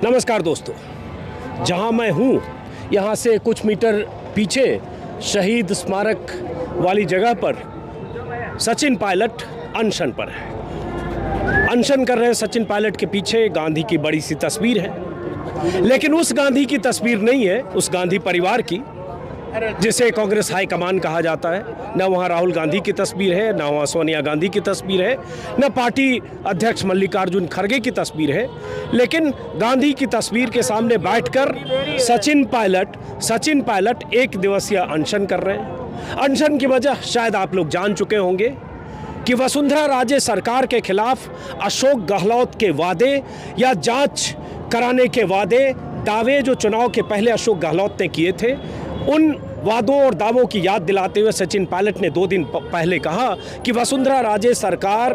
नमस्कार दोस्तों, जहां मैं हूं यहां से कुछ मीटर पीछे शहीद स्मारक वाली जगह पर सचिन पायलट अनशन पर है। अनशन कर रहे हैं। सचिन पायलट के पीछे गांधी की बड़ी सी तस्वीर है, लेकिन उस गांधी की तस्वीर नहीं है, उस गांधी परिवार की जिसे कांग्रेस हाईकमान कहा जाता है। न वहाँ राहुल गांधी की तस्वीर है, न वहाँ सोनिया गांधी की तस्वीर है, न पार्टी अध्यक्ष मल्लिकार्जुन खड़गे की तस्वीर है, लेकिन गांधी की तस्वीर के सामने बैठकर सचिन पायलट एक दिवसीय अनशन कर रहे हैं। अनशन की वजह शायद आप लोग जान चुके होंगे कि वसुंधरा राजे सरकार के खिलाफ अशोक गहलोत के वादे या जांच कराने के वादे दावे जो चुनाव के पहले अशोक गहलोत ने किए थे, उन वादों और दावों की याद दिलाते हुए सचिन पायलट ने 2 दिन पहले कहा कि वसुंधरा राजे सरकार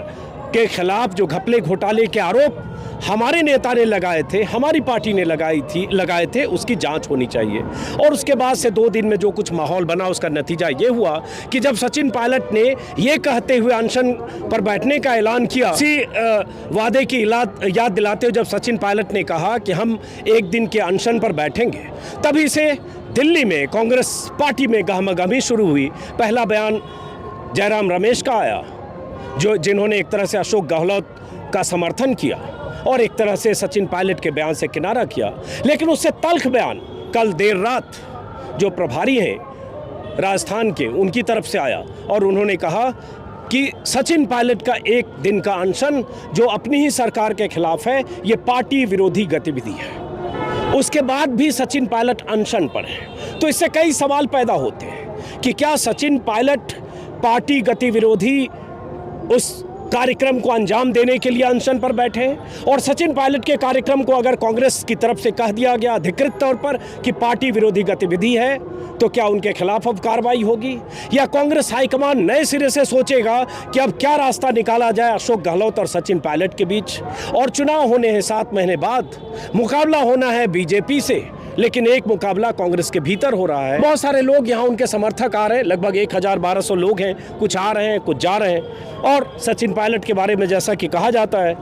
के खिलाफ जो घपले घोटाले के आरोप हमारे नेता ने लगाए थे, हमारी पार्टी ने लगाए थे, उसकी जांच होनी चाहिए। और उसके बाद से 2 दिन में जो कुछ माहौल बना, उसका नतीजा ये हुआ कि जब सचिन पायलट ने ये कहते हुए अनशन पर बैठने का ऐलान किया, इसी वादे की याद दिलाते हुए जब सचिन पायलट ने कहा कि हम 1 दिन के अनशन पर बैठेंगे, तभी से दिल्ली में कांग्रेस पार्टी में गहमागहमी शुरू हुई। पहला बयान जयराम रमेश का आया, जिन्होंने एक तरह से अशोक गहलोत का समर्थन किया और एक तरह से सचिन पायलट के बयान से किनारा किया। लेकिन उससे तल्ख बयान कल देर रात जो प्रभारी हैं राजस्थान के, उनकी तरफ से आया और उन्होंने कहा कि सचिन पायलट का 1 दिन का अनशन जो अपनी ही सरकार के खिलाफ है, ये पार्टी विरोधी गतिविधि है। उसके बाद भी सचिन पायलट अनशन पर है, तो इससे कई सवाल पैदा होते हैं कि क्या सचिन पायलट पार्टी गति विरोधी उस कार्यक्रम को अंजाम देने के लिए अनशन पर बैठे हैं, और सचिन पायलट के कार्यक्रम को अगर कांग्रेस की तरफ से कह दिया गया अधिकृत तौर पर कि पार्टी विरोधी गतिविधि है, तो क्या उनके खिलाफ अब कार्रवाई होगी, या कांग्रेस हाईकमान नए सिरे से सोचेगा कि अब क्या रास्ता निकाला जाए अशोक गहलोत और सचिन पायलट के बीच। और चुनाव होने हैं 7 महीने बाद, मुकाबला होना है बीजेपी से, लेकिन एक मुकाबला कांग्रेस के भीतर हो रहा है। बहुत सारे लोग यहाँ उनके समर्थक आ रहे हैं, लगभग 1200 लोग हैं, कुछ आ रहे हैं कुछ जा रहे हैं। और सचिन पायलट के बारे में जैसा कि कहा जाता है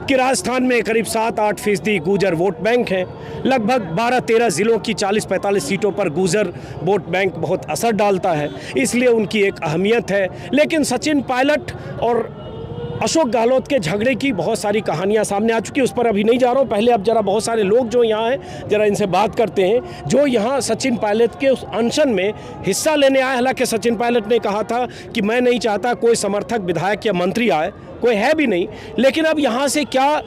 कि राजस्थान में करीब 7-8% गुर्जर वोट बैंक हैं, लगभग 12-13 जिलों की 40-45 सीटों पर गुर्जर वोट बैंक बहुत असर डालता है, इसलिए उनकी एक अहमियत है। लेकिन सचिन पायलट और अशोक गहलोत के झगड़े की बहुत सारी कहानियां सामने आ चुकी, उस पर अभी नहीं जा रहा हूं। पहले अब जरा बहुत सारे लोग जो यहाँ हैं, जरा इनसे बात करते हैं, जो यहाँ सचिन पायलट के उस अनशन में हिस्सा लेने आए। हालांकि सचिन पायलट ने कहा था कि मैं नहीं चाहता कोई समर्थक विधायक या मंत्री आए, कोई है भी नहीं, लेकिन अब यहाँ से क्या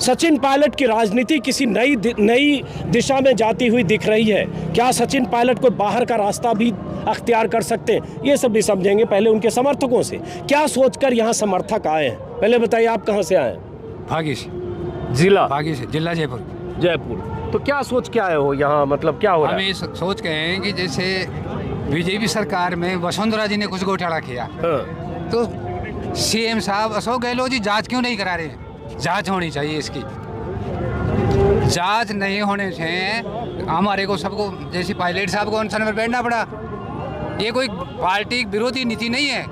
सचिन पायलट की राजनीति किसी नई दिशा में जाती हुई दिख रही है? क्या सचिन पायलट को बाहर का रास्ता भी अख्तियार कर सकते हैं? ये सब भी समझेंगे। पहले उनके समर्थकों से क्या सोचकर यहाँ समर्थक आए हैं, पहले बताइए आप कहाँ से आए हैं? भागी से। जिला जयपुर। तो क्या सोच के आए हो यहाँ, मतलब क्या हो रहा है? हम ये सोच के हैं कि जैसे बीजेपी सरकार में वसुंधरा जी ने कुछ घोटाला किया, तो सीएम साहब अशोक गहलोत जी जांच क्यों नहीं करा रहे? जांच होनी चाहिए इसकी। जांच नहीं होने से हमारे को सबको, जैसे पायलट साहब को अनशन पर बैठना पड़ा। ये कोई पार्टी विरोधी नीति नहीं है।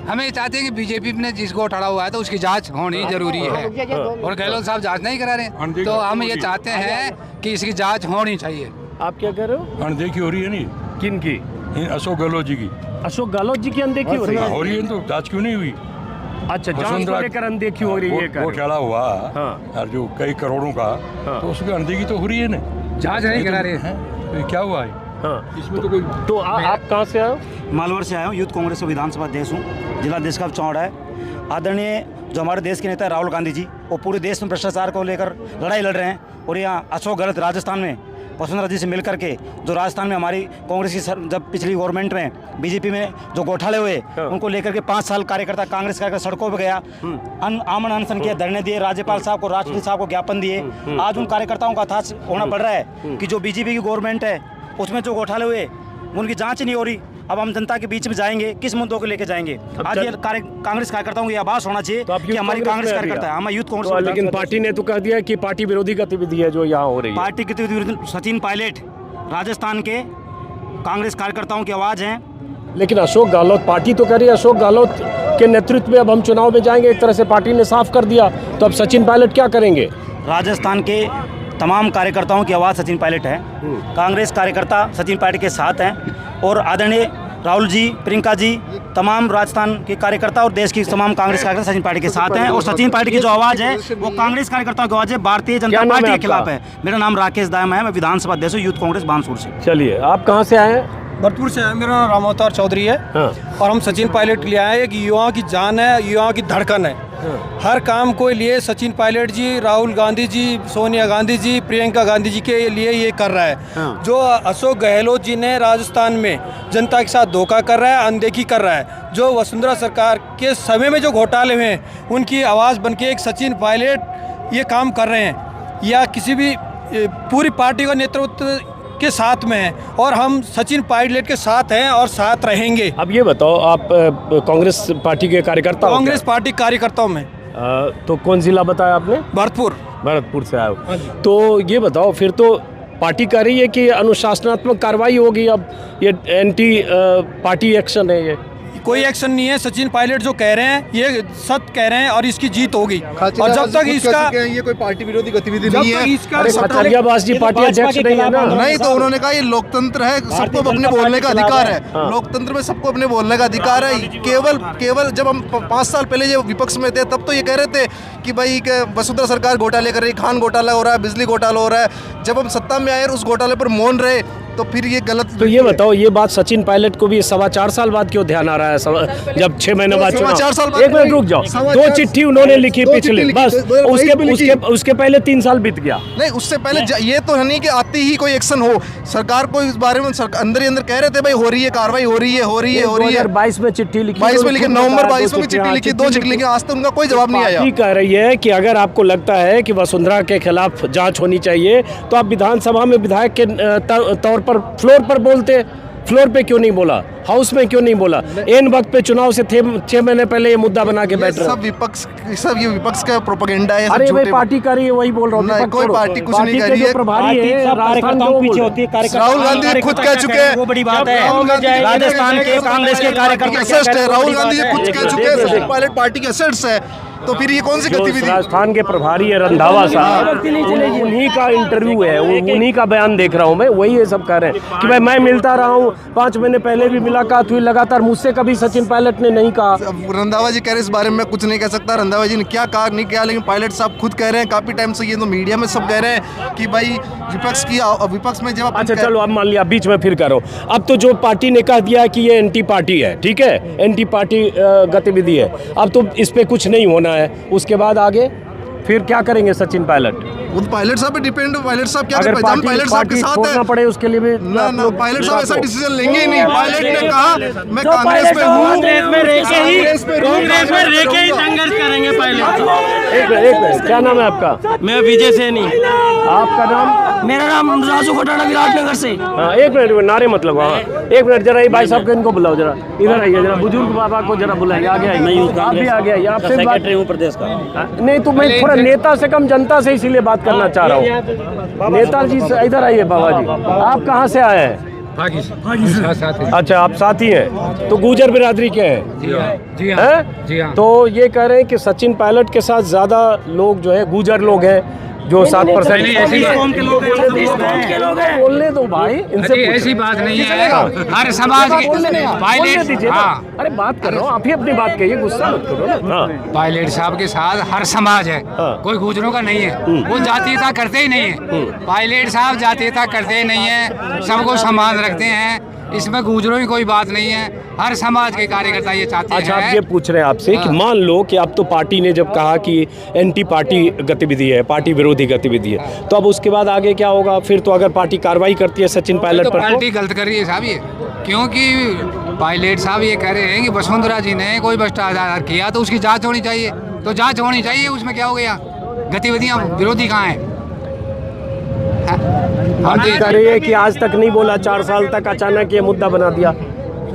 हमें चाहते हैं कि बीजेपी ने जिसको उठाड़ा हुआ है तो उसकी जांच होनी जरूरी है, और गहलोत साहब जांच नहीं करा रहे, तो हम ये चाहते हैं कि इसकी जांच होनी चाहिए। आप क्या कह रहे हो? अनदेखी हो रही है नहीं? किन की? अशोक गहलोत जी की। अशोक गहलोत जी की अनदेखी हो रही है? तो जांच क्यों नहीं हुई? अच्छा, जांच को लेकर अनदेखी हो रही है? घोटाला हुआ और जो कई करोड़ों का, तो उसकी अनदेखी तो हो रही है ना, जांच नहीं करा रहे हैं। तो क्या हुआ है? इसमें तो कोई। तो आप कहाँ से आए हो? मालवर से आया हूँ, यूथ कांग्रेस का विधानसभा अध्यक्ष हूँ, जिला देश का चौड़ा है। आदरणीय जो हमारे देश के नेता है राहुल गांधी जी, वो पूरे देश में भ्रष्टाचार को लेकर लड़ाई लड़ रहे हैं, और यहाँ अशोक गहलोत राजस्थान में वसुंधरा जी से मिल करके, जो राजस्थान में हमारी कांग्रेस की जब पिछली गवर्नमेंट में बीजेपी में जो घोटाले हुए, उनको लेकर के 5 साल कार्यकर्ता कांग्रेस कार्यकर्ता सड़कों पर गया, आमन अनशन किया, धरने दिए, राज्यपाल साहब को, राष्ट्रपति साहब को ज्ञापन दिए। आज उन कार्यकर्ताओं का हताश होना पड़ रहा है कि जो बीजेपी की गवर्नमेंट है उसमें जो घोटाले हुए उनकी जांच नहीं हो रही। अब हम जनता के बीच में जाएंगे, किस मुद्दों को लेकर जाएंगे? आज ये कांग्रेस कार्यकर्ताओं को ये आभास होना चाहिए कि हमारी कांग्रेस कार्यकर्ता है, हमारे यूथ कांग्रेस। लेकिन पार्टी ने तो कह दिया कि पार्टी विरोधी गतिविधि है जो यहाँ हो रही है। पार्टी की विरोधी सचिन पायलट राजस्थान के कांग्रेस कार्यकर्ताओं की आवाज़ हैं। लेकिन अशोक गहलोत पार्टी तो कह रही है, अशोक गहलोत के नेतृत्व में अब हम चुनाव में जाएंगे, एक तरह से पार्टी ने साफ कर दिया, तो अब सचिन पायलट क्या करेंगे? राजस्थान के तमाम कार्यकर्ताओं की आवाज़ सचिन पायलट है। कांग्रेस कार्यकर्ता सचिन पायलट के साथ हैं और आदरणीय राहुल जी, प्रियंका जी, तमाम राजस्थान के कार्यकर्ता और देश की तमाम कांग्रेस कार्यकर्ता सचिन पायलट के साथ हैं। और सचिन पायलट की जो आवाज़ है वो कांग्रेस कार्यकर्ताओं की आवाज़ है, भारतीय जनता पार्टी के खिलाफ है। मेरा नाम राकेश दायमा है, मैं विधानसभा अध्यक्ष हूँ यूथ कांग्रेस बानसूर से। चलिए, आप कहाँ से आए हैं? भरतपुर से है। मेरा नाम राम अवतार चौधरी है। और हम सचिन पायलट लिए आए हैं। एक युवाओं की जान है, युवाओं की धड़कन है। हर काम को लिए सचिन पायलट जी, राहुल गांधी जी, सोनिया गांधी जी, प्रियंका गांधी जी के लिए ये कर रहा है। जो अशोक गहलोत जी ने राजस्थान में जनता के साथ धोखा कर रहा है, अनदेखी कर रहा है। जो वसुंधरा सरकार के समय में जो घोटाले हुए हैं उनकी आवाज़ बन के एक सचिन पायलट ये काम कर रहे हैं, या किसी भी पूरी पार्टी का नेतृत्व के साथ में है। और हम सचिन पायलट के साथ हैं और साथ रहेंगे। अब ये बताओ, आप कांग्रेस पार्टी के कार्यकर्ता हो? कांग्रेस पार्टी कार्यकर्ताओं में। तो कौन जिला बताया आपने? भरतपुर से आए हो। तो ये बताओ, फिर तो पार्टी कर रही है कि अनुशासनात्मक कार्रवाई होगी? अब ये एंटी पार्टी एक्शन है, ये कोई एक्शन नहीं है। सचिन पायलट जो कह रहे हैं ये सत्य कह रहे हैं और इसकी जीत होगी। और जब तक इसका ये कोई पार्टी विरोधी गतिविधि नहीं है। खतरियाबाज जी पार्टी अध्यक्ष नहीं है ना? नहीं, तो उन्होंने कहा ये लोकतंत्र है, सबको अपने बोलने का अधिकार है। लोकतंत्र में सबको अपने बोलने का अधिकार है। केवल जब हम 5 साल पहले ये विपक्ष में थे तब तो ये कह रहे थे कि भाई वसुंधरा सरकार घोटाले कर रही, खान घोटाला हो रहा है, बिजली घोटाला हो रहा है। जब हम सत्ता में आए उस घोटाले पर मौन रहे तो फिर ये गलत। तो ये बताओ, ये बात सचिन पायलट को भी 4.25 साल बाद क्यों ध्यान आ रहा है? जब 6 महीने बाद चुनाव। 4 साल बाद। एक मिनट रुक जाओ। 2 चिट्ठी उन्होंने लिखी पिछले, बस उसके पहले 3 साल बीत गया। नहीं, उससे पहले ये तो है नहीं कि आते ही कोई एक्शन हो। सरकार को इस बारे में अंदर ही अंदर कह रहे थे भाई हो रही है कार्रवाई, हो रही है। 2022 में चिट्ठी लिखी, 22 में लिखी, नवंबर 22 में चिट्ठी लिखी, 2 चिट्ठी लिखी, आज तक उनका कोई जवाब नहीं आया। कह रही है कि अगर आपको लगता है कि वसुंधरा के खिलाफ जांच होनी चाहिए तो आप विधानसभा में विधायक के तौर पर फ्लोर पर बोलते। फ्लोर पे क्यों नहीं बोला? हाउस में क्यों नहीं बोला? इन वक्त पे चुनाव से 6 महीने पहले ये मुद्दा बना के बैठ रहे सब ये विपक्ष का प्रोपेगेंडा है। अरे भाई, पार्टी कर रही है, वही बोल रहा हूँ। कोई पार्टी कुछ नहीं कर रही है। प्रभारी है, कार्यकर्ताओं पीछे होती है। राहुल गांधी खुद कह चुके हैं, वो बड़ी बात है। राजस्थान के कांग्रेस के कार्यकर्ता राहुल गांधी जी खुद कह चुके हैं सचिन पायलट पार्टी के एसेट्स है। तो फिर ये कौन सी गतिविधि? राजस्थान के प्रभारी है रंधावा साहब, उन्हीं का इंटरव्यू है, उन्हीं का बयान देख रहा हूँ मैं। वही ये सब कह रहे हैं कि भाई मैं मिलता रहा हूँ, 5 महीने पहले भी मुलाकात हुई लगातार, मुझसे कभी सचिन पायलट ने नहीं कहा। रंधावा जी कह रहे इस बारे में मैं कुछ नहीं कह सकता। रंधावा जी ने क्या कहा नहीं किया, लेकिन पायलट साहब खुद कह रहे हैं काफी टाइम से, ये तो मीडिया में सब कह रहे हैं कि भाई विपक्ष में जब। अच्छा चलो, अब मान लिया बीच में फिर करो। अब तो जो पार्टी ने कह दिया कि ये एंटी पार्टी है, ठीक है, एंटी पार्टी गतिविधि है, अब तो इस पे कुछ नहीं होना है। उसके बाद आगे फिर क्या करेंगे सचिन पायलट? वो पायलट साहब पे डिपेंड है। पायलट साहब क्या अगर पायलट साहब के साथ है, पड़े उसके लिए भी ना पायलट साहब ऐसा डिसीजन लेंगे ही नहीं। पायलट ने कहा मैं कांग्रेस पे हूँ, कांग्रेस में रह के ही संघर्ष करेंगे पायलट। एक मिनट, क्या नाम है आपका? मैं विजय सैनी। आपका नाम? मेरा नाम राजू घोटाला, विराटनगर से। हाँ, एक मिनट, नारे मतलब। हाँ, एक मिनट जरा, ये भाई साहब को इनको बुलाओ, जरा इधर आइए, जरा बुजुर्ग बाबा को जरा बुलाइए। आगे आइए, आप भी आ गए। आपसे सेक्रेटरी हूँ प्रदेश का। नहीं तो मैं थोड़ा नेता से कम जनता से इसीलिए बात करना चाह रहा हूँ। नेताजी से इधर आइए। बाबा जी, आप कहाँ से आए हैं? अच्छा, आप साथी हैं, तो गुर्जर बिरादरी के हैं? जी हाँ। तो ये कह रहे हैं कि सचिन पायलट के साथ ज्यादा लोग जो है गुर्जर लोग हैं, जो 7% बोलने दो भाई, इनसे ऐसी बात नहीं है। हर समाज के पायलट, अरे बात कर रहा हूँ, आप ही अपनी बात कहिए, गुस्सा मत करो ना। पायलट साहब के साथ हर समाज है, कोई गुजरों का नहीं है। वो जातीयता करते ही नहीं है। पायलट साहब जातीयता करते ही नहीं है, सबको समान रखते हैं। इसमें गुजरों की कोई बात नहीं है। हर समाज के कार्यकर्ता ये चाहते हैं। अच्छा, आप ये पूछ रहे हैं आपसे कि मान लो कि अब तो पार्टी ने जब कहा कि एंटी पार्टी गतिविधि है, पार्टी विरोधी गतिविधि है, तो अब उसके बाद आगे क्या होगा? फिर तो अगर पार्टी कार्रवाई करती है सचिन पायलट पर, पार्टी गलत कर रही है साहब ये, क्योंकि पायलट साहब ये कह रहे हैं कि वसुंधरा जी ने कोई भ्रष्टाचार किया तो उसकी जांच होनी चाहिए। तो जांच होनी चाहिए, उसमें क्या हो गया? गतिविधियाँ विरोधी कहाँ हैं? हम कह रही है कि आज तक नहीं बोला, 4 साल तक अचानक ये मुद्दा बना दिया।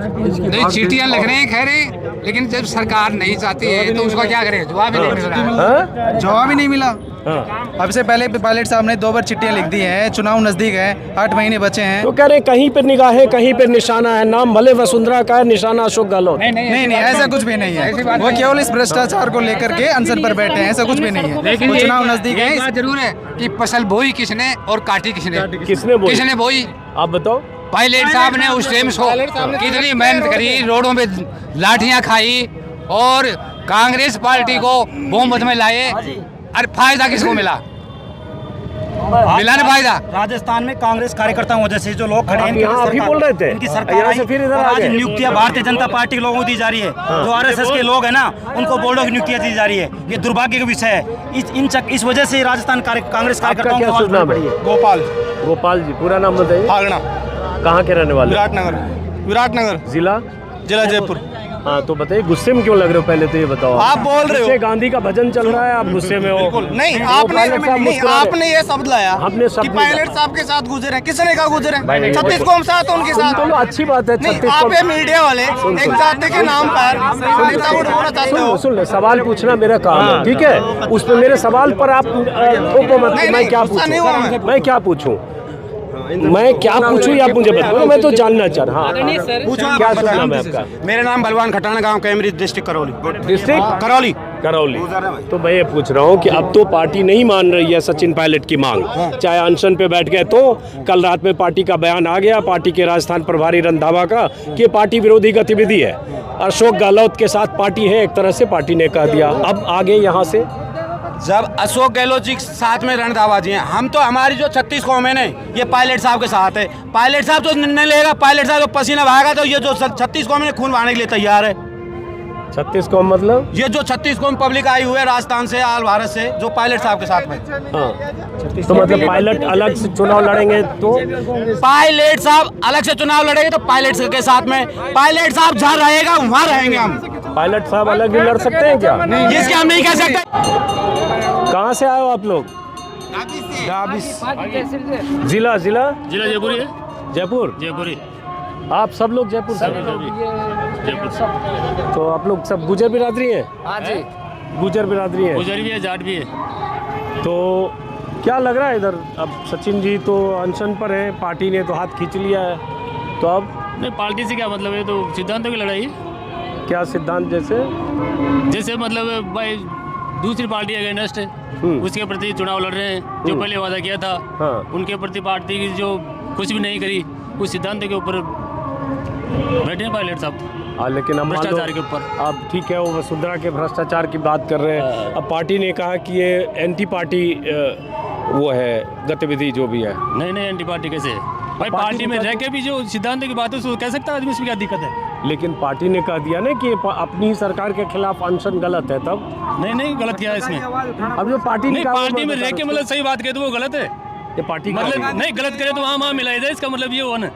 नहीं चीटियां लिख रहे हैं खैर है, लेकिन जब सरकार नहीं चाहती है तो उसका क्या करें, जवाब ही नहीं मिल रहा है। जवाब ही नहीं मिला। हाँ। अब से पहले पायलट साहब ने 2 बार चिट्ठियां लिख दी हैं, चुनाव नजदीक है, 8 महीने बचे हैं। तो कह रहे कहीं पे निगाहें कहीं पे निशाना है, नाम भले वसुंधरा का है, निशाना अशोक गहलोत। नहीं ऐसा कुछ भी नहीं है, वो केवल इस भ्रष्टाचार को लेकर के अनशन पर बैठे हैं, ऐसा कुछ भी नहीं है। लेकिन वो ये चुनाव नजदीक एक है। बात जरूर है कि फसल बोई किसने और काटी किसने, किसने बोई? आप बताओ। पायलट साहब ने उस टाइम सो कितनी मेहनत करी, रोडों में लाठियां खाई और कांग्रेस पार्टी को बहुमत में लाए। अरे फायदा किसको मिला? मिला ना फायदा। राजस्थान में कांग्रेस कार्यकर्ताओं वजह से जो लोग खड़े हैं, यहाँ अभी बोल रहे थे, इनकी सरकार यहाँ से फिर इधर आ आज गए। नियुक्तियां भारतीय जनता पार्टी के लोगों को दी जा रही है। जो आरएसएस के लोग हैं ना, उनको बोर्डों की नियुक्तियां दी जा रही है। ये दुर्भाग्य का विषय है। इस वजह से राजस्थान कांग्रेस कार्यकर्ताओं क्या को आवाज शुभ नाम है? पड़ी है। गोपाल जी, पूरा नाम बताइए। भागना, कहाँ के रहने वाले? विराटनगर, जिला जयपुर। हाँ, तो बताइए गुस्से में क्यों लग रहे हो, पहले तो ये बताओ। आप बोल रहे हो। गुस्से, गांधी का भजन चल रहा है, आप गुस्से में हो। नहीं, आपने आपने ये शब्द लाया आपने शब्द कि नहीं पायलट साहब के साथ गुजरे, किसने कहा गुजरे? भाई, 36 कौम साथ उनके साथ। चलो अच्छी बात है। नहीं, 36 आप ये कौम। मीडिया वाले एक जाति के नाम पर नेता वोट बोलना चाहते हो। सुन, सवाल पूछना मेरा काम है, ठीक है? उस पे मेरे सवाल पर आप टोको मत। नहीं, मैं क्या गुस्सा नहीं हुआ पूछूं? मैं क्या पूछूं? मैं क्या पूछूं या मुझे बताओ, मैं तो जानना चाह रहा हूँ। क्या शुभ नाम है आपका? मेरा नाम बलवान खटाना, गांव कैमरी, डिस्ट्रिक्ट करौली। डिस्ट्रिक्ट करौली। तो मैं ये पूछ रहा हूँ कि अब तो पार्टी नहीं मान रही है सचिन पायलट की मांग, चाहे अनशन पे बैठ गए। तो कल रात में पार्टी का बयान आ गया, पार्टी के राजस्थान प्रभारी रंधावा का, कि ये पार्टी विरोधी गतिविधि है। अशोक गहलोत के साथ पार्टी है, एक तरह से पार्टी ने कह दिया। अब आगे यहाँ से जब अशोक गहलोत जी साथ में रणधावाजी हैं, हम तो हमारी जो 36 कौम है ना, ये पायलट साहब के साथ है। पायलट साहब जो निर्णय लेगा, पायलट साहब जो पसीना बहाएगा, तो ये जो 36 कौम है खून बहाने के लिए तैयार है। 36 कौम मतलब? ये जो 36 कौम पब्लिक आई हुई है राजस्थान से, आल भारत से, जो पायलट साहब के साथ में। हाँ, तो मतलब पायलट अलग से चुनाव लड़ेंगे तो? पायलट साहब अलग से चुनाव लड़ेंगे तो पायलट के साथ में। पायलट साहब जहाँ रहेगा वहाँ रहेंगे हम। पायलट साहब अलग भी लड़ सकते हैं क्या? जिसके हम नहीं कह सकते। कहाँ से आए हो आप लोग? जिला जयपुर है। जयपुर। आप सब लोग जयपुर से? तो आप लोग सब गुजर बिरादरी हैं? हाँ जी, गुजर बिरादरी है। गुजर भी है, जाट भी है। तो क्या लग रहा है इधर? अब सचिन जी तो अनशन पर है, पार्टी ने तो हाथ खींच लिया है, तो अब नहीं, पार्टी से क्या मतलब है? तो सिद्धांतों की लड़ाई। क्या सिद्धांत? जैसे मतलब भाई दूसरी पार्टी अगेंस्ट है, उसके प्रति चुनाव लड़ रहे हैं। जो पहले वादा किया था, हाँ। उनके प्रति पार्टी की जो कुछ भी नहीं करी, उस सिद्धांत के ऊपर बैठे हैं पायलट साहब। लेकिन अब मान लो भ्रष्टाचार के ऊपर। अब ठीक है, वो वसुंधरा के भ्रष्टाचार की बात कर रहे हैं। अब पार्टी ने कहा कि ये एंटी पार्टी वो है गतिविधि जो भी है। नहीं, एंटी पार्टी कैसे है भाई? पार्टी में रह के भी जो सिद्धांत की बात है उसको कह सकता है आदमी, इसमें क्या दिक्कत है? लेकिन पार्टी ने कह दिया ना कि अपनी ही सरकार के खिलाफ अनशन गलत है, तब नहीं, गलत किया है इसमें। अब जो पार्टी ने नहीं, कहा, पार्टी में रह के मतलब सही बात कहे तो वो गलत है। ये पार्टी का मतलब नहीं, गलत करे तो वहाँ मिलाई जाए, इसका मतलब ये हुआ ना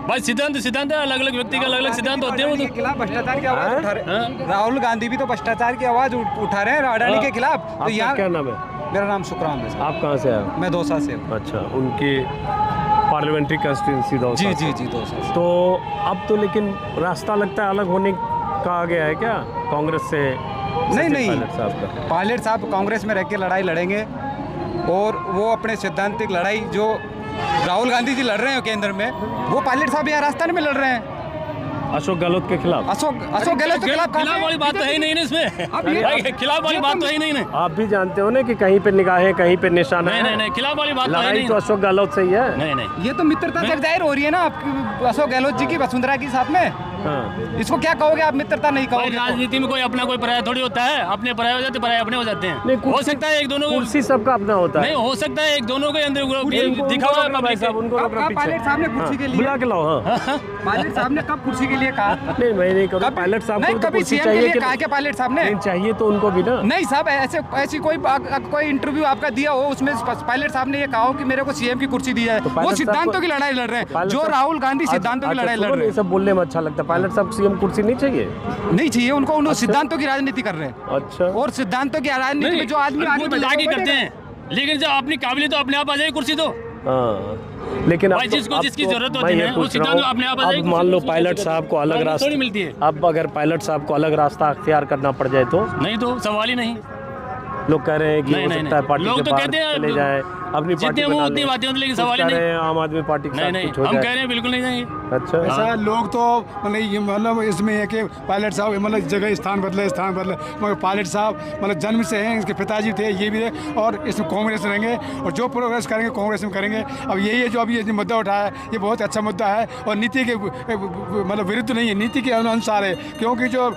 भाई। सिद्धांत है, अलग अलग व्यक्ति के अलग अलग सिद्धांत होते हैं। वो तो खिलाफ भ्रष्टाचार की आवाज उठा रहे हैं। राहुल गांधी भी तो भ्रष्टाचार की आवाज उठा रहे हैं अडानी के खिलाफ। तो आपका यहाँ क्या नाम है? मेरा नाम शुक्रान है। आप कहाँ से आए? मैं दौसा से हूँ। अच्छा, उनकी पार्लियामेंट्री कंस्टिट्यूंसी दौसा। जी दौसा से। तो अब तो लेकिन रास्ता लगता है अलग होने का आ गया है क्या कांग्रेस से? नहीं, पायलट साहब का। पायलट साहब कांग्रेस में रह के लड़ाई लड़ेंगे, और वो अपने सिद्धांतिक लड़ाई जो राहुल गांधी जी लड़ रहे हैं केंद्र में, वो पायलट साहब यहाँ राजस्थान में लड़ रहे हैं अशोक गहलोत के खिलाफ। अशोक गहलोत के खिलाफ वाली बात तो है ही नहीं ना इसमें। खिलाफ वाली बात तो है ही नहीं ना। आप भी जानते हो ना कि कहीं पे निगाहें कहीं पे निशाना है। नहीं, खिलाफ वाली बात तो है लड़ाई नहीं। तो अशोक गहलोत से ही है। नहीं, ये तो मित्रता जग जाहिर हो रही है ना आपकी अशोक गहलोत जी की वसुंधरा के साथ में। हाँ। इसको क्या कहोगे आप? मित्रता नहीं भाई, कहोगे? राजनीति में कोई अपना कोई पराया थोड़ी होता है। अपने पराये हो जाते, पराये अपने हो जाते नहीं, हैं। हो सकता है एक दोनों को कुर्सी सबका अपना होता है। नहीं, हो सकता है एक दोनों के अंदर उनको दिखा हुआ रखना भाई साहब, उनको रखना पीछे। पायलट साहब ने कुर्सी के लिए बुला के लाओ। हाँ, पायलट साहब ने कब कुर्सी के लिए कहा? नहीं, मैं नहीं करूँ। पायलट साहब नहीं, को तो कभी कुर्सी सीएम के चाहिए लिए कि कहा क्या पायलट साहब ने? नहीं, चाहिए तो उनको भी ना। नहीं साहब, ऐसी कोई इंटरव्यू आपका दिया हो उसमें पायलट साहब ने ये कहा हो कि मेरे को सीएम की कुर्सी दी जाए। तो पायलट वो साहब सिद्धांतों को- की लड़ाई लड़ रहे हैं, पायलट जो साहब- राहुल गांधी सिद्धांतों की लड़ाई लड़ रहे ये हैं। सब बोलने में अच्छा लगता है। पायलट साहब सीएम कुर्सी नहीं चाहिए? नहीं चाहिए उनको, उन सिद्धांतों की राजनीति कर रहे हैं। अच्छा, और सिद्धांतों की राजनीति में जो आदमी वो तो लाके करते हैं, लेकिन जब अपनी काबिलियत तो अपने आप आ जाएगी कुर्सी तो। हाँ, लेकिन भाई जिसको अब जिसकी तो जरूरत मैं होती ये है वो पूछ रहा सिद्धांत हूँ, अपने आप आ अब जाएगी। मान लो पायलट साहब को अलग पायलट थोड़ी रास्ता मिलती है। अब अगर पायलट साहब को अलग रास्ता अख्तियार करना पड़ जाए तो नहीं तो सवाल ही नहीं। लोग कह रहे हैं कि नहीं, हो नहीं, सकता है नहीं। पार्टी लोग के तो बाहर कहते हैं, चले जाए, अपनी जितने पार्टी मुंह बना उतनी लें। बातें होती, लेकिन कुछ सवाल ही कह नहीं। रहे हैं आम आदमी पार्टी के नहीं साथ नहीं, कुछ हो हम कह जाए। रहे हैं बिल्कुल नहीं जाएंगे। अच्छा ऐसा लोग तो मतलब इसमें है कि पायलट साहब मतलब जगह स्थान बदले मगर पायलट साहब मतलब जन्म से हैं, इसके पिताजी थे, ये भी थे, और इसमें कांग्रेस में रहेंगे और जो प्रोग्रेस करेंगे कांग्रेस में करेंगे। अब यही है जो अभी ये मुद्दा उठाया है, ये बहुत अच्छा मुद्दा है और नीति के मतलब विरुद्ध नहीं है, नीति के अनुसार है। क्योंकि जो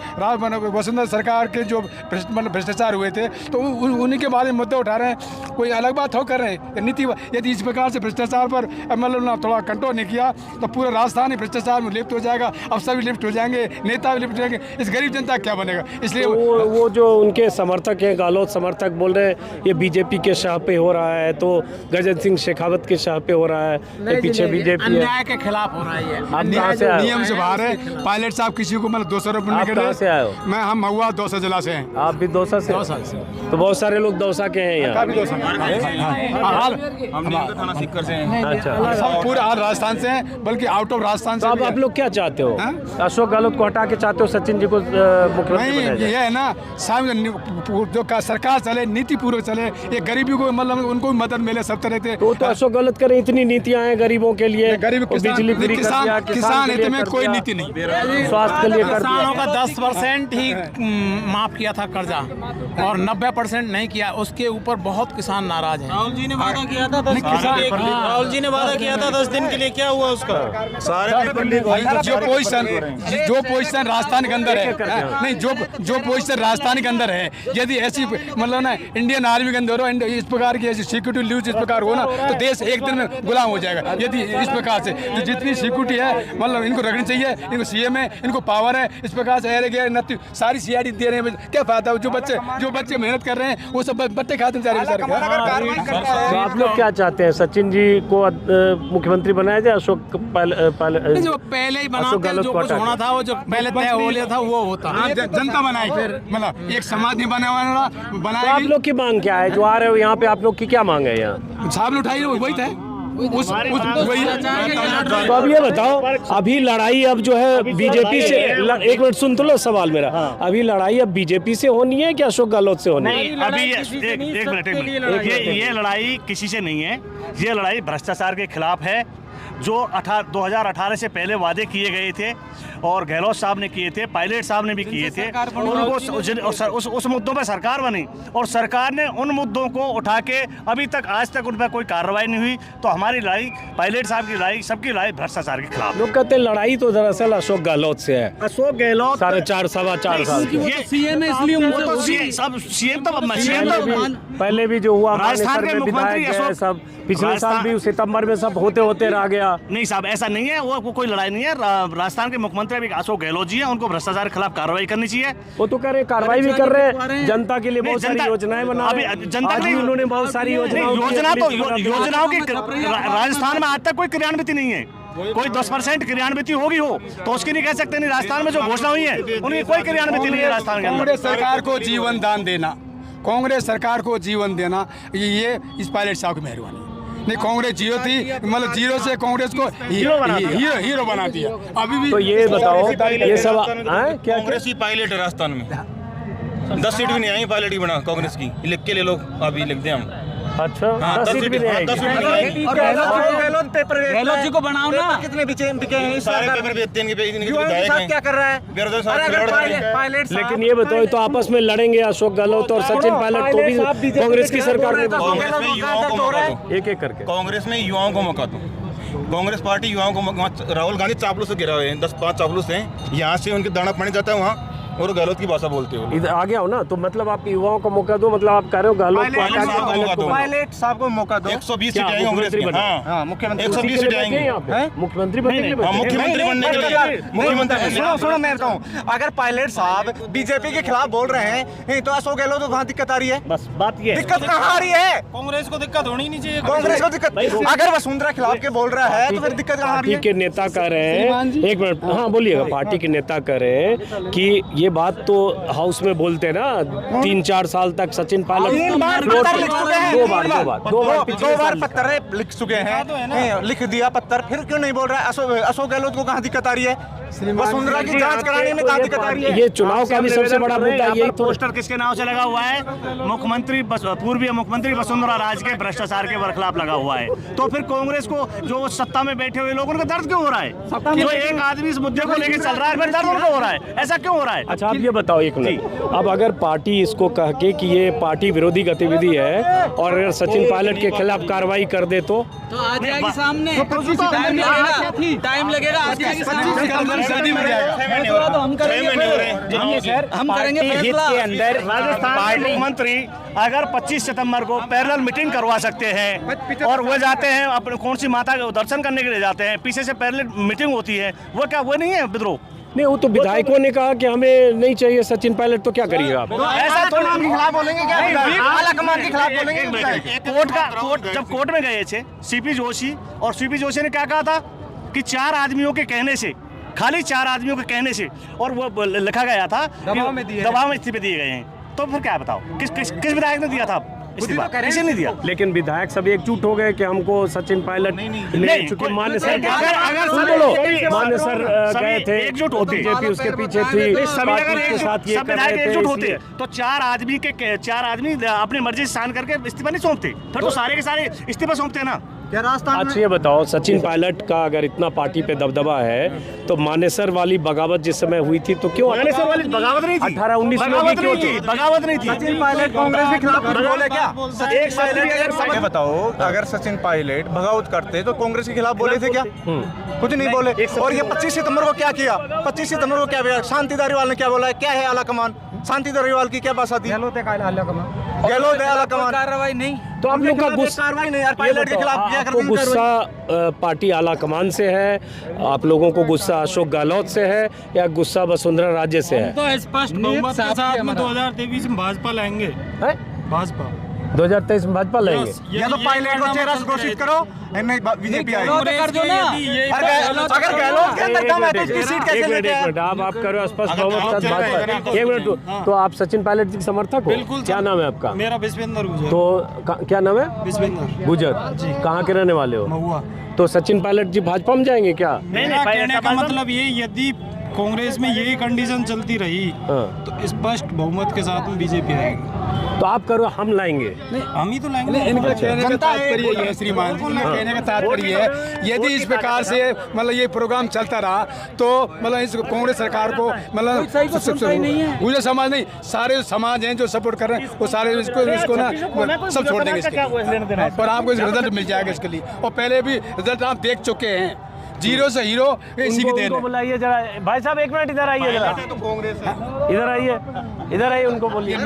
वसुंधरा सरकार के जो भ्रष्टाचार हुए थे तो उन्हीं के बारे में मुद्दा उठा रहे हैं, कोई अलग बात हो कर रहे हैं। नीति यदि इस प्रकार से भ्रष्टाचार पर मतलब ना थोड़ा कंट्रोल नहीं किया तो पूरा राजस्थान ही भ्रष्टाचार में लिप्त हो जाएगा, अफसर भी लिप्त हो जाएंगे, नेता भी लिप्त हो जाएंगे, इस गरीब जनता क्या बनेगा। इसलिए तो वो जो उनके समर्थक हैं, गालोत समर्थक बोल रहे हैं ये बीजेपी के शाह पे हो रहा है, तो गजन सिंह शेखावत के शाह पे हो रहा है, ये पीछे बीजेपी है। अन्याय के खिलाफ हो रहा है। आप कहाँ से आए हो? नियम से बाहर है। पायलट साहब किसी को मतलब 200 रुपये आप कहाँ से आए हो? मैं हम महुआ 200 जिला से हैं। आप भी दौसा से? तो बहुत सारे लोग दौसा के हैं यहाँ। अच्छा, सब पूरे हाल राजस्थान से हैं, बल्कि आउट ऑफ राजस्थान तो से अब भी आप हैं। लोग क्या चाहते हो? हाँ? अशोक गहलोत को हटा के चाहते हो सचिन जी को मुख्यमंत्री नहीं, बनाया जाए? ये है ना जो सरकार चले, नीति पूर्वक चले, ये गरीबी को मतलब उनको भी मदद मिले सब तरह से। तो अशोक गहलोत करे इतनी नीतियां हैं गरीबों के लिए, गरीब और बिजली फ्री कर दिया, किसान के हित लिए में कर कोई दिया, नीति नहीं। स्वास्थ्य के लिए कर किसानों दिया। का 10% ही माफ किया था कर्जा और 90% नहीं किया। उसके ऊपर बहुत किसान नाराज हैं। राहुल जी ने वादा किया था 10 राहुल जी ने वादा किया था 10 दिन के लिए, क्या हुआ उसका? जो पोजीशन राजस्थान के अंदर है, नहीं जो पोजीशन राजस्थान के अंदर है, यदि ऐसी मतलब ना इंडियन आर्मी के अंदर हो, इस प्रकार की ऐसी सिक्योरिटी न्यूज इस प्रकार हो ना तो देश एक दिन में गुलाम हो जाएगा। यदि इस प्रकार से तो जितनी सिक्योरिटी है मतलब इनको रखनी चाहिए, इनको सीएम है, इनको पावर है, इस प्रकार से सारी सीआईडी दे रहे हैं, क्या फायदा? जो बच्चे मेहनत कर रहे हैं वो सब बट्टे खाते हैं। तो आप लोग क्या चाहते हैं? सचिन जी को मुख्यमंत्री बनाया जाए, अशोक जो पहले ही बना अशोक के गहलोत जो को कुछ हटा होना था वो जो पहले तय हो लिया था वो होता। जनता बनाएगी, मतलब एक समाज नहीं तो आप बनाएगी। लोग की मांग क्या है? जो आ रहे हो यहाँ पे, आप लोग की क्या मांग है यहाँ? साहब ने उठाई वही था, वही तो अब ये बताओ, अभी लड़ाई अब जो है बीजेपी से, एक मिनट सुन तो लो सवाल मेरा, अभी लड़ाई अब बीजेपी से होनी है कि अशोक गहलोत से होनी है? नहीं, अभी एक मिनट ये लड़ाई किसी से नहीं है। ये लड़ाई भ्रष्टाचार के खिलाफ है। जो 2018 से पहले वादे किए गए थे और गहलोत साहब ने किए थे, पायलट साहब ने भी किए थे, उनको उस मुद्दों पर सरकार बनी और सरकार ने उन मुद्दों को उठा के अभी तक आज तक उन पर कोई कार्रवाई नहीं हुई। तो हमारी लड़ाई, पायलट साहब की लड़ाई, सबकी लड़ाई भ्रष्टाचार के खिलाफ। लोग कहते हैं लड़ाई तो दरअसल अशोक गहलोत से है। अशोक गहलोत 4.5 सवा 4 साल की सीएम है, इसलिए सब सीएम तो पहले भी जो हुआ राजस्थान के मानेसर में मुख्यमंत्री विधायक गए अशोक- सब, पिछले साल भी सितंबर में सब होते रह गया। नहीं साहब, ऐसा नहीं है, वो कोई लड़ाई नहीं है। राजस्थान के मुख्यमंत्री अभी अशोक गहलोत जी हैं, उनको भ्रष्टाचार के खिलाफ कार्रवाई करनी चाहिए। वो तो कह रहे कार्रवाई भी कर रहे हैं, जनता के लिए बहुत सारी योजनाएं बना रहे हैं। अभी जनता आज भी उन्होंने बहुत सारी योजनाओं की राजस्थान में आज तक कोई क्रियान्वित नहीं है। कोई 10% क्रियान्वित होगी हो तो उसकी नहीं कह सकते। नहीं, राजस्थान में जो घोषणा हुई है उनकी कोई क्रियान्वित नहीं है राजस्थान के अंदर। कांग्रेस सरकार को जीवन दान देना, कांग्रेस सरकार को जीवन देना, ये इस पायलट साहब की मेहरबानी। नहीं, कांग्रेस जीरो थी, मतलब जीरो से कांग्रेस को हीरो बना दिया। अभी भी तो ये बताओ, ये सब क्या कांग्रेस की पायलट है राजस्थान में 10 सीट भी नहीं आई, पायलट ही बना कांग्रेस की। लिख के ले लो, अभी लिख दे हम। अच्छा, 10 सीट भी नहीं आएगी। गहलोत जी को बनाओ ना। कितने बिके हैं सारे पेपर बेचते हैं, क्या कर रहा है? लेकिन ये बताओ, तो आपस में लड़ेंगे अशोक गहलोत और सचिन पायलट, तो भी कांग्रेस की सरकार में कांग्रेस में युवाओं को मौका दो, एक करके। कांग्रेस में युवाओं को मौका दो। कांग्रेस पार्टी युवाओं को, राहुल गांधी चापलूस से गिरा हुए हैं, 10-5 चापलूस हैं, यहाँ से उनके दाना पानी जाता है वहाँ, और गहलोत की भाषा बोलते हो। इधर आ गया हो ना, तो मतलब आप युवाओं को मौका दो, मतलब आप कह रहे हो गहलोत को हटा के पायलट साहब को मौका दो। 120 सीट आएंगे कांग्रेस की। हाँ, मुख्यमंत्री 120 सीट आएंगे। मुख्यमंत्री बनने के लिए मुख्यमंत्री बनने के लिए, मुख्यमंत्री सुनो मैं बताऊं, अगर पायलट साहब बीजेपी के खिलाफ बोल रहे हैं तो अशोक गहलोत को कहाँ दिक्कत आ रही है? बस बात ये है। दिक्कत कहाँ आ रही है? कांग्रेस को दिक्कत होनी नहीं चाहिए। कांग्रेस को दिक्कत, अगर वसुंधरा खिलाफ के बोल रहा है तो फिर दिक्कत कहाँ आ रही पार्टी है? के नेता कह रहे हैं, एक मिनट, हाँ बोलिएगा, पार्टी के नेता कह रहे हैं कि ये बात तो हाउस में बोलते हैं ना, 3-4 साल तक सचिन पायलट दो बार पत्र पत्थर लिख चुके हैं, लिख दिया पत्थर, फिर क्यों नहीं बोल रहा है? अशोक गहलोत को कहाँ दिक्कत आ रही है? वसुंधरा की जांच कराने में कहाँ दिक्कत आ रही है? ये चुनाव का भी सबसे बड़ा मुद्दा यही तो। पोस्टर किसके नाम से लगा हुआ है? मुख्यमंत्री पूर्व मुख्यमंत्री वसुंधरा राजे के भ्रष्टाचार के खिलाफ लगा हुआ है। तो फिर कांग्रेस को जो सत्ता में बैठे हुए लोगों को दर्द क्यों हो रहा है? जो एक आदमी इस मुद्दे को लेकर चल रहा है, फिर दर्द उनको हो रहा है, ऐसा क्यों हो रहा है? अच्छा आप ये बताओ एक मिनट, अब अगर पार्टी इसको कह के कि ये पार्टी विरोधी गतिविधि है और अगर सचिन पायलट के खिलाफ कार्रवाई कर दे तो आ जाएगी सामने, टाइम लगेगा, हम करेंगे फैसला। के अंदर राजस्थान मुख्यमंत्री अगर 25 सितंबर को पैरेलल मीटिंग करवा सकते हैं और वो जाते हैं अपने कौन सी माता का दर्शन करने के लिए जाते हैं, पीछे से पैरेलल मीटिंग होती है, वो क्या वो नहीं है विद्रोह? नहीं, वो तो विधायकों ने कहा कि हमें नहीं चाहिए सचिन पायलट, तो क्या करिएगा आप? ऐसा तो के खिलाफ बोलेंगे क्या? आला कमान के खिलाफ बोलेंगे? कोर्ट जब कोर्ट में गए थे सीपी जोशी, और सीपी जोशी ने क्या कहा था कि 4 आदमियों के कहने से, खाली 4 आदमियों के कहने से, और वो लिखा गया था दबाव में इस्तीफे दिए गए हैं। तो फिर क्या बताओ, किस विधायक ने दिया था इस्तीफा? किसी ने दिया। लेकिन विधायक सब एकजुट हो गए कि हमको सचिन पायलट नहीं, चूंकि मान्य सर मान्य सर गए थे, एकजुट होते, बीजेपी उसके पीछे थी, सब विधायक एकजुट होते तो 4 आदमी अपनी मर्जी से साइन करके इस्तीफा नहीं सौंपते, फिर तो सारे के सारे इस्तीफा सौंपते हैं ना। अच्छा ये बताओ, सचिन पायलट का अगर इतना पार्टी पे दबदबा है तो मानेसर वाली बगावत जिस समय हुई थी तो क्यों मानेसर वाली बगावत नहीं थी? 18-19 में क्यों थी? बगावत नहीं थी। सचिन पायलट कांग्रेस के खिलाफ बोले क्या? ये बताओ, अगर सचिन पायलट बगावत करते तो कांग्रेस के खिलाफ बोले थे क्या? कुछ नहीं बोले। और ये 25 सितंबर को क्या किया? 25 सितंबर को क्या किया? शांति धारीवाल ने क्या बोला है? क्या है आला कमान? शांति धारीवाल की क्या बात आती है? गहलोत है आला कमान, कार्रवाई नहीं। तो आप लोग का गुस्सा, कार्रवाई नहीं यार, पायलट के खिलाफ क्या आपको गुस्सा पार्टी आला कमान से है, आप लोगों को गुस्सा अशोक गहलोत से है, या गुस्सा वसुंधरा राजे से है? तो स्पष्ट बहुमत के साथ में 2023 में भाजपा लाएंगे। भाजपा 2023 में भाजपा लाएंगे? या तो पायलट को चेहरा घोषित करो, नहीं बीजेपी आएगी। कर दो ना, अगर गहलोत के अंदर कम है तो इसकी सीट कैसे लेते हैं? आप करो स्पष्ट बहुमत के साथ भाजपा। 1 मिनट, तो आप सचिन पायलट जी के समर्थक हो? बिल्कुल। क्या नाम है आपका? मेरा विश्वेंद्र गुजर। तो क्या नाम है? विश्वेंद्र गुजर। कहाँ के रहने वाले हो? महुआ। तो सचिन पायलट जी भाजपा में जाएंगे क्या? मेरा कहने का मतलब ये, यदि कांग्रेस में यही कंडीशन चलती रही तो स्पष्ट बहुमत के साथ में बीजेपी आएगी। तो आप करो, हम लाएंगे? नहीं, हम ही तो लाएंगे। इनका कहने का तात्पर्य ये है श्रीमान जी, इनका कहने का तात्पर्य है, यदि इस प्रकार से मतलब ये प्रोग्राम चलता रहा तो मतलब इस कांग्रेस सरकार को मतलब गुजर समाज नहीं, सारे समाज हैं जो सपोर्ट कर रहे हैं, वो सारे इसको ना सब छोड़ देंगे इसके, और आपको इस रिजल्ट मिल जाएगा इसके लिए। और पहले भी रिजल्ट आप देख चुके हैं, 0 से हीरो इसी की देन है। बुलाइए जरा, भाई साहब 1 मिनट इधर आइए जरा, इधर आइए, उनको बोलिए।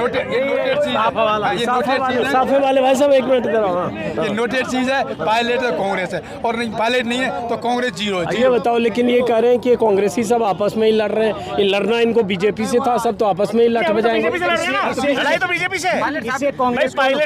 साफे वाले भाई साहब 1 मिनट इधर आओ। ये नोटेड चीज है, पायलट तो कांग्रेस है, और नहीं पायलट नहीं है तो कांग्रेस 0 है। ये बताओ, लेकिन ये कह रहे हैं कि कांग्रेसी सब आपस में ही लड़ रहे हैं, ये लड़ना इनको बीजेपी से था, सब तो आपस में ही लड़ बजाएंगे। लड़ाई तो बीजेपी से। पायलट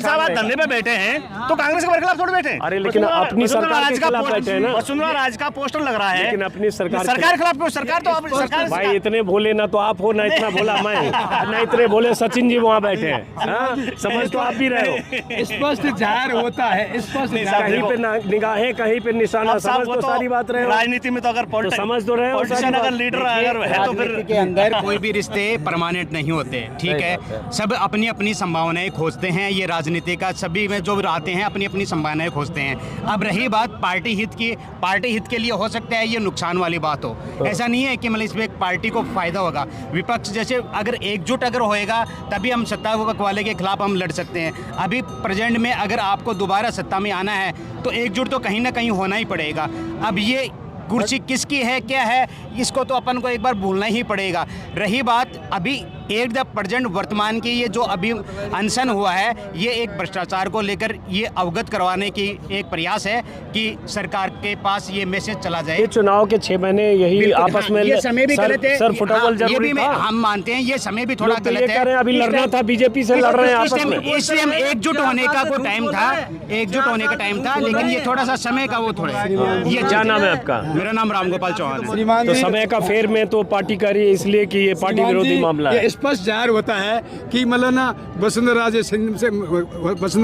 साहब आज धरने पे बैठे हैं तो कांग्रेस के खिलाफ थोड़ी बैठे। अरे लेकिन अपनी सरकार के खिलाफ बैठे हैं ना। वसुंधरा राज का पोस्टर लग रहा है, लेकिन अपनी सरकार के खिलाफ क्यों? सरकार तो अपनी सरकार। भाई इतने बोले ना तो आप हो, ना इतना बोला मैं, ना इतने बोले सचिन जी वहाँ बैठे हैं। समझ तो आप भी रहे हो, स्पष्ट जाहिर होता है, स्पष्ट कहीं पे निगाहें, कहीं पे निशाना, समझ तो सारी बात रहे हो। राजनीति में तो अगर समझ तो रहे हो, अगर लीडर अगर है तो फिर के अंदर कोई भी रिश्ते परमानेंट नहीं होते, ठीक है? सब अपनी अपनी संभावनाएं खोजते हैं, ये राजनीति का सभी में जो आते हैं अपनी अपनी संभावनाएं खोजते हैं। अब रही बात पार्टी हित की, पार्टी हित के लिए हो सकता है ये नुकसान वाली बात हो, ऐसा नहीं है कि मतलब इसमें एक पार्टी को फायदा होगा। विपक्ष जैसे अगर एकजुट अगर होएगा तभी हम सत्ता वाले के खिलाफ हम लड़ सकते हैं। अभी प्रेजेंट में अगर आपको दोबारा सत्ता में आना है तो एकजुट तो कहीं ना कहीं होना ही पड़ेगा। अब ये कुर्सी किसकी है क्या है, इसको तो अपन को एक बार भूलना ही पड़ेगा। रही बात अभी एक द प्रेजेंट वर्तमान की ये जो अभी अनशन हुआ है, ये एक भ्रष्टाचार को लेकर ये अवगत करवाने की एक प्रयास है कि सरकार के पास ये मैसेज चला जाए। ये चुनाव के 6 महीने यही बिल्कुल, आपस में ये समय भी गलत है। सर फुटबॉल ये जरूरी भी था। हम मानते हैं ये समय भी थोड़ा लोग तो ये गलत कह रहे है। हैं अभी लड़ना था, बीजेपी से लड़ रहे हैं आपस में। इस टाइम एकजुट होने का कोई टाइम था, एकजुट होने का टाइम था, लेकिन ये थोड़ा सा समय का वो थोड़ा ये। क्या नाम है आपका? मेरा नाम रामगोपाल चौहान है। तो समय का फेर में तो पार्टी कर रही है इसलिए कि ये पार्टी विरोधी मामला है। ये स्पष्ट जाहिर होता है कि मतलब ना वसुंधरा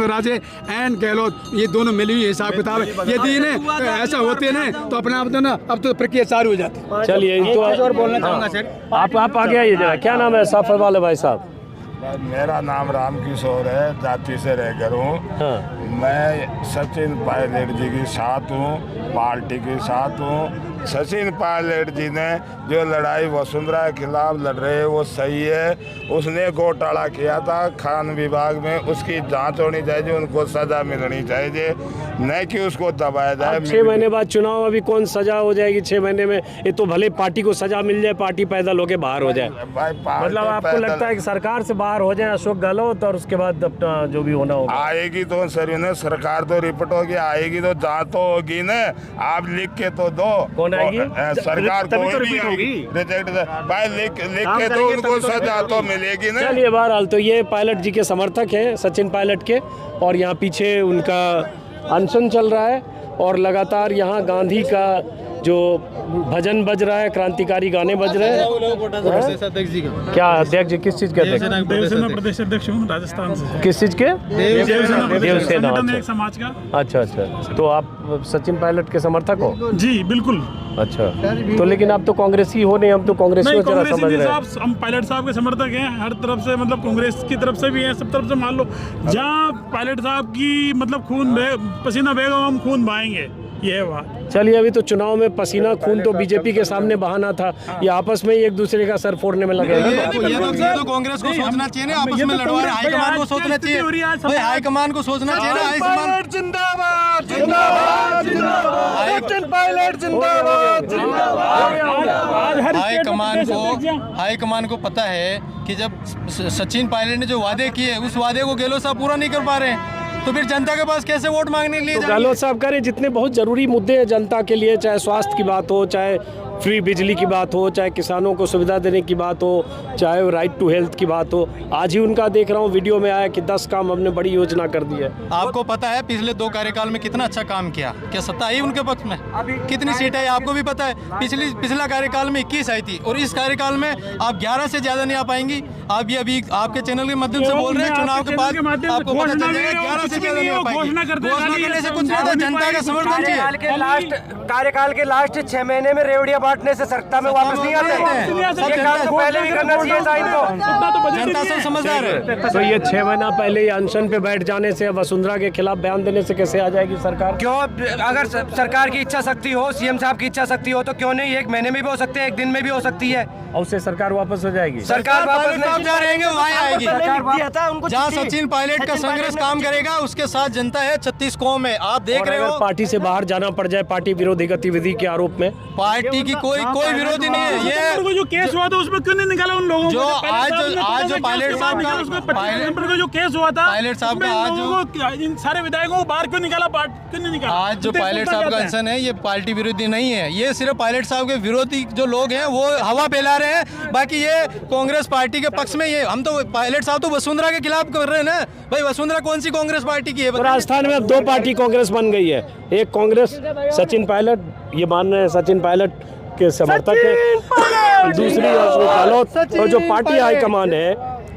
राजे एंड गहलोत ये दोनों मिली हुई हिसाब किताब है। यदि इन्हें ऐसा होते ना तो अपने आप तो ना अब तो प्रक्रिया चालू हो जाती। चलिए तो और बोलना चाहूँगा सर, आप आगे आइए जरा। क्या नाम है साफर वाले भाई साहब? मेरा नाम राम किशोर है, जाति से रहकर हूँ। हाँ। मैं सचिन पायलट जी के साथ हूँ, पार्टी के साथ हूँ। सचिन पायलट जी ने जो लड़ाई वसुंधरा के खिलाफ लड़ रहे हैं वो सही है। उसने घोटाला किया था खान विभाग में, उसकी जांच होनी चाहिए, उनको सजा मिलनी चाहिए, न कि उसको दबाया जाए। 6 महीने बाद चुनाव, अभी कौन सजा हो जाएगी 6 महीने में? ये तो भले पार्टी को सजा मिल जाए, पार्टी पैदल होके बाहर हो जाए। मतलब आपको लगता है कि सरकार से बाहर हो जाए अशोक गहलोत और उसके बाद अपना जो भी होना होगा? आएगी तो सर ने सरकार तो रिपोर्ट होगी, आएगी तो जांच तो होगी ना। आप लिख के तो दो, कौन आएगी? सरकार तभी तो रिपीट होगी। रिजेक्ट भाई लिख के तो उनको सजा तो मिलेगी ना। चलिए बहरहाल तो ये पायलट जी के समर्थक हैं, सचिन पायलट के, और यहाँ पीछे उनका अनशन चल रहा है और लगातार यहाँ गांधी का जो भजन बज रहा है, क्रांतिकारी गाने बज रहे हैं। क्या अध्यक्ष जी, किस चीज के अध्यक्ष? देवसेना प्रदेश अध्यक्ष हूँ राजस्थान से। किस चीज के? देवसेना। एक समाज का। अच्छा अच्छा, तो आप सचिन पायलट के समर्थक हो? जी बिल्कुल। अच्छा, तो लेकिन आप तो कांग्रेसी हो नहीं, हम तो कांग्रेसी को जरा समझ रहे हैं। हम पायलट साहब के समर्थक हैं हर तरफ से, मतलब कांग्रेस की तरफ से भी हैं, सब तरफ से। मान लो जहाँ पायलट साहब की मतलब खून पसीना बहेगा हम खून बहाएंगे, ये है बात। चलिए, अभी तो चुनाव में पसीना खून तो बीजेपी के सामने बहाना था, ये आपस में ही एक दूसरे का सर फोड़ने में लगे। ये तो कांग्रेस को सोचना चाहिए ना, आपस में लड़वा रहे। हाईकमान को सोचना चाहिए, हाईकमान को सोचना चाहिए ना। हाईकमान जिंदाबाद, जिंदाबाद, जिंदाबाद, पायलट जिंदाबाद, जिंदाबाद। हाईकमान को पता है कि जब सचिन पायलट ने जो वादे किए उस वादे को गहलोत साहब पूरा नहीं कर पा रहे हैं, तो फिर जनता के पास कैसे वोट मांगने के लिए? तो गहलोत साहब करें, जितने बहुत जरूरी मुद्दे हैं जनता के लिए, चाहे स्वास्थ्य की बात हो, चाहे फ्री बिजली की बात हो, चाहे किसानों को सुविधा देने की बात हो, चाहे राइट टू हेल्थ की बात हो। आज ही उनका देख रहा हूँ वीडियो में आया कि 10 काम हमने बड़ी योजना कर दी है। आपको पता है पिछले 2 कार्यकाल में कितना अच्छा काम किया? क्या सत्ता आई उनके पक्ष में? कितनी सीट आई आपको भी पता है। पिछला कार्यकाल में 21 आई थी और इस कार्यकाल में आप 11 से ज्यादा नहीं आ पाएंगी। आप ये अभी आपके चैनल के माध्यम से बोल रहे हैं, चुनाव के बाद आपको पता चल जाएगा 11 से ज्यादा नहीं आ पाएंगी। घोषणा करने से कुछ नहीं होता, जनता का समर्थन चाहिए। कार्यकाल के लास्ट 6 महीने में रेवड़िया बांटने से सत्ता में वापस नहीं आते। ये काम तो पहले भी करना चाहिए था इनको। जनता सब समझदार है। तो ये 6 महीना पहले ही अनशन पे बैठ जाने से, वसुंधरा के खिलाफ बयान देने से कैसे आ जाएगी सरकार? क्यों? अगर सरकार की इच्छा शक्ति हो, सीएम साहब की इच्छा शक्ति हो, तो क्यों नहीं? 1 महीने में भी हो सकते हैं, 1 दिन में भी हो सकती है, और उससे सरकार वापस हो जाएगी। सरकार वापस नहीं जा रहेंगे, वहाँ आएगी। जहाँ सचिन पायलट का कांग्रेस काम करेगा उसके साथ जनता है 36 कौम में। आप देख रहे हो, पार्टी से बाहर जाना पड़ जाए पार्टी विरोधी गतिविधि के आरोप में, पार्टी की कोई विरोधी नहीं है। ये जो केस हुआ था उसमें क्यों नहीं निकाला उन लोगों जो आज जो पायलट साहब का जो केस हुआ था, पायलट साहब का आज इन सारे विधायकों को बाहर क्यों निकाला, क्यों नहीं निकाला? आज जो पायलट साहब का अनशन है ये पार्टी विरोधी नहीं है, ये सिर्फ पायलट साहब के विरोधी जो लोग हैं वो हवा फैला रहे हैं। बाकी ये कांग्रेस पार्टी के पक्ष में, ये हम तो पायलट साहब तो वसुंधरा के खिलाफ कर रहे हैं ना भाई। वसुंधरा कौन सी कांग्रेस पार्टी की है? तो राजस्थान में अब 2 पार्टी कांग्रेस बन गई है। एक कांग्रेस सचिन पायलट, ये मान रहे हैं सचिन पायलट के समर्थक है, दूसरी अशोक गहलोत। और जो पार्टी हाईकमान है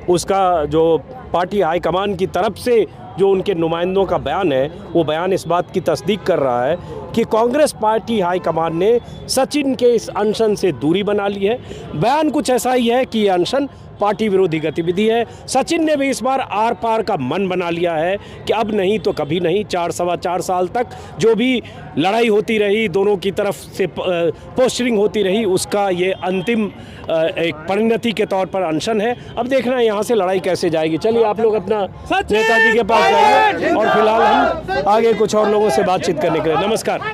उसका, जो पार्टी हाईकमान की तरफ से जो उनके नुमाइंदों का बयान है, वो बयान इस बात की तस्दीक कर रहा है कि कांग्रेस पार्टी हाईकमान ने सचिन के इस अनशन से दूरी बना ली है। बयान कुछ ऐसा ही है कि ये अनशन पार्टी विरोधी गतिविधि है। सचिन ने भी इस बार आर पार का मन बना लिया है कि अब नहीं तो कभी नहीं। 4-4.25 साल तक जो भी लड़ाई होती रही, दोनों की तरफ से पोस्टरिंग होती रही, उसका ये अंतिम एक परिणति के तौर पर अनशन है। अब देखना है यहाँ से लड़ाई कैसे जाएगी। चलिए आप लोग अपना नेताजी के पास जाइए और फिलहाल हम आगे कुछ और लोगों से बातचीत करने के लिए। नमस्कार।